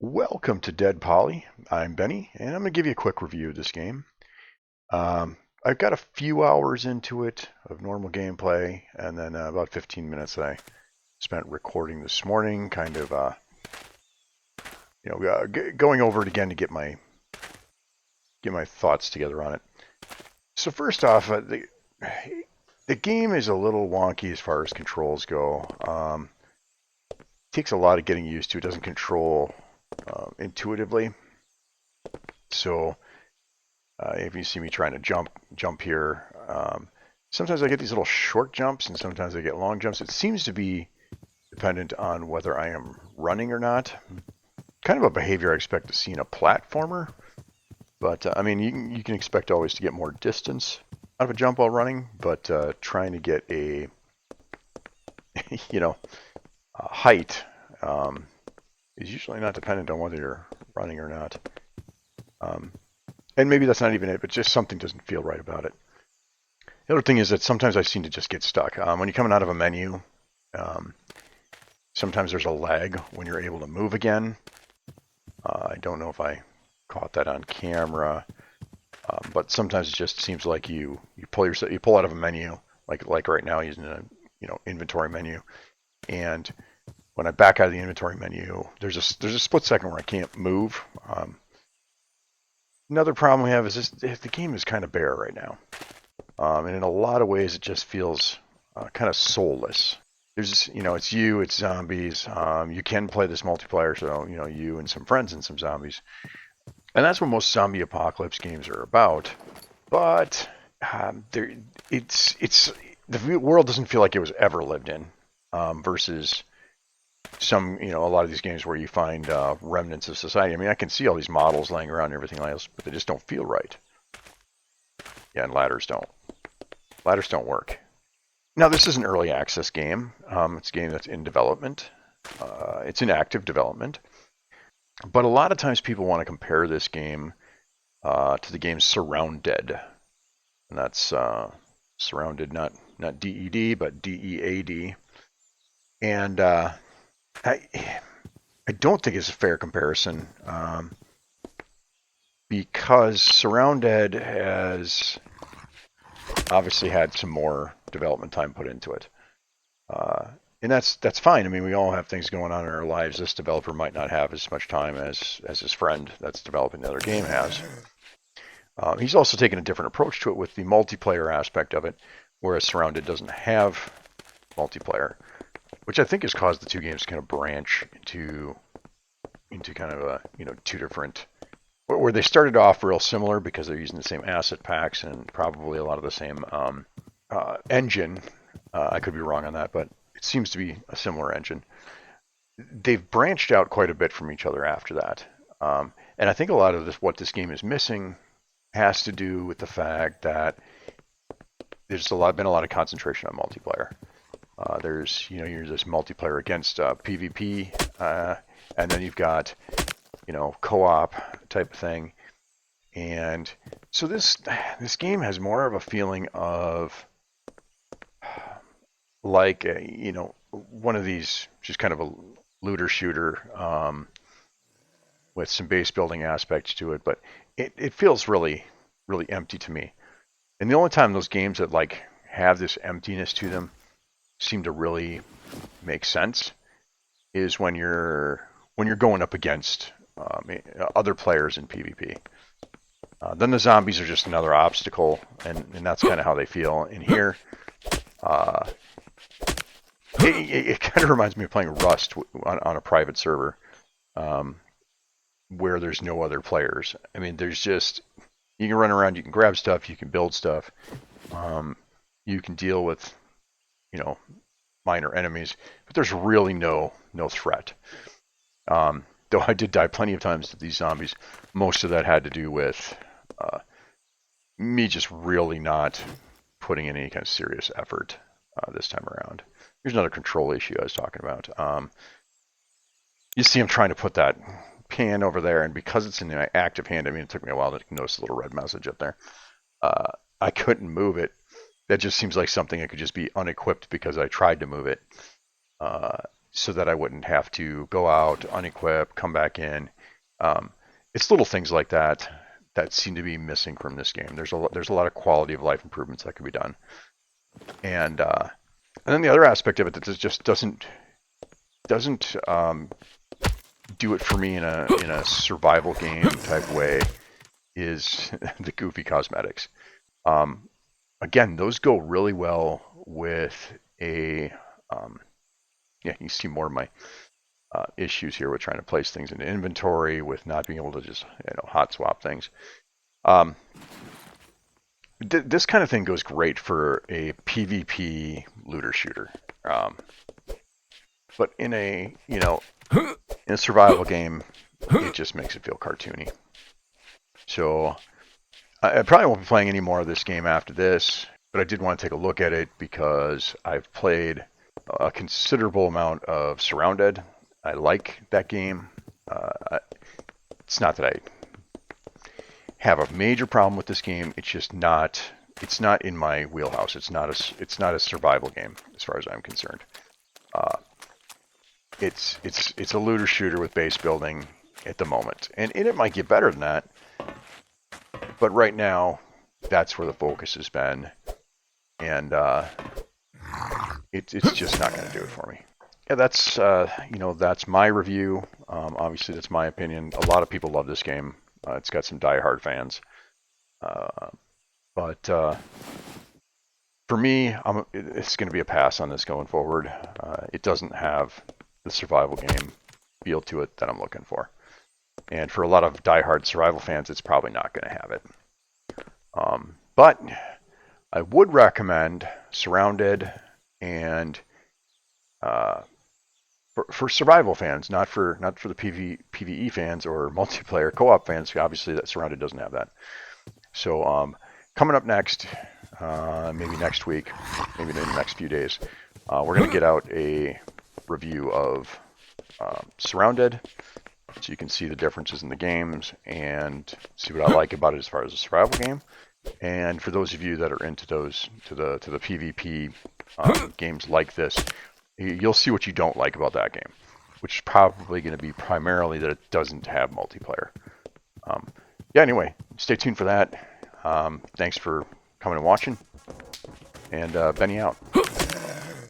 Welcome to DEADPOLY. I'm Benny, and I'm going to give you a quick review of this game. I've got a few hours into it of normal gameplay, and then about 15 minutes that I spent recording this morning, kind of, going over it again to get my thoughts together on it. So first off, the game is a little wonky as far as controls go. It takes a lot of getting used to. It doesn't control intuitively. So if you see me trying to jump here, sometimes I get these little short jumps and sometimes I get long jumps. It seems to be dependent on whether I am running or not. Kind of a behavior I expect to see in a platformer. But I mean, you can expect always to get more distance out of a jump while running, but trying to get a height is usually not dependent on whether you're running or not. And maybe that's not even it, but just something doesn't feel right about it. The other thing is that sometimes I seem to just get stuck. When you're coming out of a menu, sometimes there's a lag when you're able to move again. I don't know if I caught that on camera, but sometimes it just seems like you pull out of a menu, like right now using a inventory menu, and when I back out of the inventory menu, there's a split second where I can't move. Another problem we have is the game is kind of bare right now, and in a lot of ways it just feels kind of soulless. There's it's zombies. You can play this multiplayer, so you and some friends and some zombies, and that's what most zombie apocalypse games are about. But the world doesn't feel like it was ever lived in, versus some, a lot of these games where you find remnants of society. I mean, I can see all these models laying around and everything else, but they just don't feel right. Yeah, and ladders don't. Ladders don't work. Now, this is an early access game. It's a game that's in development. It's in active development. But a lot of times people want to compare this game to the game Surrounded. And that's Surrounded, not DED, but DEAD. And I don't think it's a fair comparison, because Surrounded has obviously had some more development time put into it, and that's fine. I mean, we all have things going on in our lives. This developer might not have as much time as his friend that's developing the other game has. He's also taken a different approach to it with the multiplayer aspect of it, whereas Surrounded doesn't have multiplayer, which I think has caused the two games to kind of branch into kind of a two different, where they started off real similar because they're using the same asset packs and probably a lot of the same engine. I could be wrong on that, but it seems to be a similar engine. They've branched out quite a bit from each other after that, and I think a lot of what this game is missing has to do with the fact that there's been a lot of concentration on multiplayer. There's this multiplayer against PvP, and then you've got co-op type of thing, and so this game has more of a feeling of like one of these, just kind of a looter shooter, with some base building aspects to it, but it feels really really empty to me. And the only time those games that have this emptiness to them seem to really make sense is when you're going up against other players in PvP. Then the zombies are just another obstacle, and that's kind of how they feel in here. It kind of reminds me of playing Rust on a private server, where there's no other players. I mean, there's just, you can run around, you can grab stuff, you can build stuff, you can deal with minor enemies, but there's really no threat. Though I did die plenty of times to these zombies. Most of that had to do with me just really not putting in any kind of serious effort this time around. Here's another control issue I was talking about. You see I'm trying to put that pan over there, and because it's in my active hand, I mean, it took me a while to notice the little red message up there. I couldn't move it, that just seems like something that could just be unequipped because I tried to move it, uh, so that I wouldn't have to go out, unequip, come back in. Um, it's little things like that that seem to be missing from this game. There's a lot of quality of life improvements that could be done, and then the other aspect of it that just doesn't do it for me in a survival game type way is the goofy cosmetics. Um, Again, those go really well with a yeah. You see more of my issues here with trying to place things into inventory, with not being able to just hot swap things. Um, this kind of thing goes great for a PvP looter shooter, um, but in a survival game, it just makes it feel cartoony. So I probably won't be playing any more of this game after this, but I did want to take a look at it because I've played a considerable amount of Surrounded. I like that game. It's not that I have a major problem with this game. It's just not. It's not in my wheelhouse. It's not a survival game as far as I'm concerned. Uh, it's a looter shooter with base building at the moment, and it might get better than that. But right now, that's where the focus has been, and it's just not going to do it for me. Yeah, that's my review. Obviously, that's my opinion. A lot of people love this game. It's got some diehard fans, uh, but for me, it's going to be a pass on this going forward. It doesn't have the survival game feel to it that I'm looking for, and for a lot of diehard survival fans, it's probably not going to have it. But I would recommend Surrounded, and for survival fans, not for the PvE fans or multiplayer co-op fans. Obviously, that Surrounded doesn't have that. So coming up next, maybe next week, maybe in the next few days, we're going to get out a review of Surrounded, so you can see the differences in the games and see what I like about it as far as a survival game. And for those of you that are into those to the PvP games like this, you'll see what you don't like about that game, which is probably going to be primarily that it doesn't have multiplayer. Yeah. Anyway, stay tuned for that. Thanks for coming and watching, and Benny out.